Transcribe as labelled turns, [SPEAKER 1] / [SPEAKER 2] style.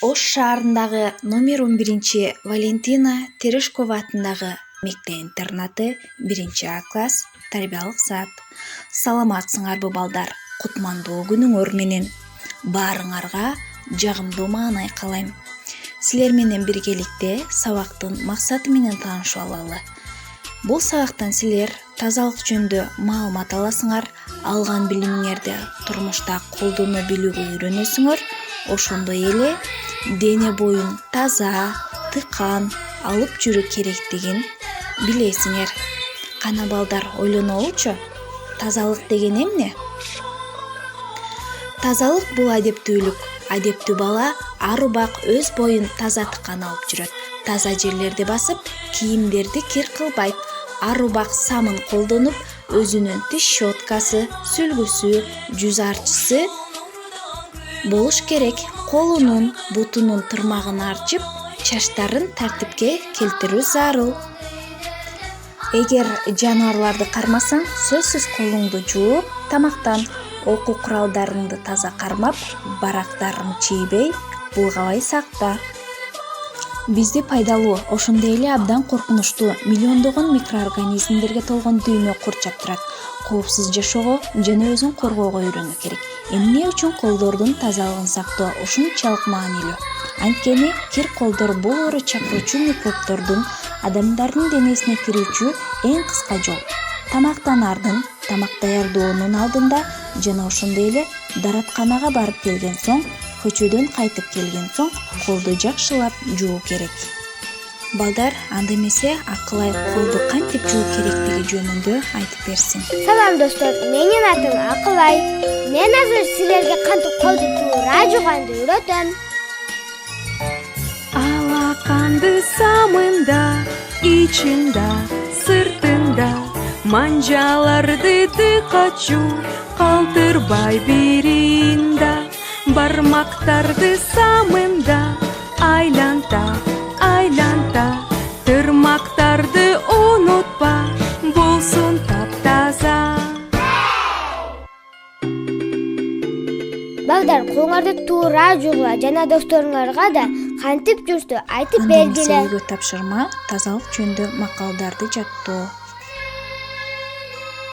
[SPEAKER 1] Ош шаарындагы номер 11 Валентина Терешкова атындагы мектеп-интернаты 1 класс тарбиялык саат. Саламатсыңарбы балдар? Кутмандуу күнүңөр менен. Баарыңарга жагымдуу маанай каалайм. Силер менен биргеликте сабактын максаты менен таанышып алалы. Бул сабактан силер тазалык жөнүндө маалымат аласыңар, алган билимиңерди турмушта колдоно билүүгө үйрөнөсүңөр. Ошондой эле дене боюн таза, тыкан алып жүрүү керектигин билесиңер. Кана балдар, ойлонолучу, тазалык деген эмне? Тазалык бул адептүүлүк. Адептүү бала ар убак өз боюн таза тыкан алып жүрөт. Таза жерлерди басып, кийимдерди кир кылбайт. Ар убак самын колдонуп, өзүнүн тиш щеткасы, сүлгүсү, жүз арчысы болуш керек. Колунун, бутунун тырмагын арчып, чачтарын тартипке келтирүү зарыл. Эгер жаныбарларды кармасаң, сөзсүз колуңду жууп, тамактан, окуу куралдарыңды таза кармап, барактарын чийбей, булгабай сакта. Бизди пайдалуу, ошондой эле абдан коркунучтуу миллиондогон микроорганизмдерге толгон дүйнө курчап турат. Коопсуз жашоого жана өзүн коргоого үйрөнүү керек. Эмне үчүн колдордун тазалыгын сактоо ушунчалык маанилүү? Анткени кир колдор бул оору чакыруучу микробдордун адамдардын денесине кирүүчү эң кыска жол. Тамактанардын, тамак даярдоонун алдында жана ошондой эле даратканага барып келген соң, көчөдөн кайтып келген соң колду жакшылап жуу керек. Балдар, анда эмесе Акылай колду кантип жуу керектиги жөнүндө айтып берсин.
[SPEAKER 2] Салам достор, менин атым Акылай. Мен азыр силерге кантип колду туура жууганды үйрөтөм.
[SPEAKER 3] Алаканды самында, ичинда, сыртында, манжаларды тыкачу, калтырбай биринда, бармактарды самында, айланта, тырмактарды унутпа, болсун таптаза.
[SPEAKER 2] Балдар, колуңарды туура жуугула жана досторуңарга да кантип жүрсө айтып бергиле.
[SPEAKER 1] Анда эмесе үйгө тапшырма, тазалык жөнүндө макалдарды жаттоо.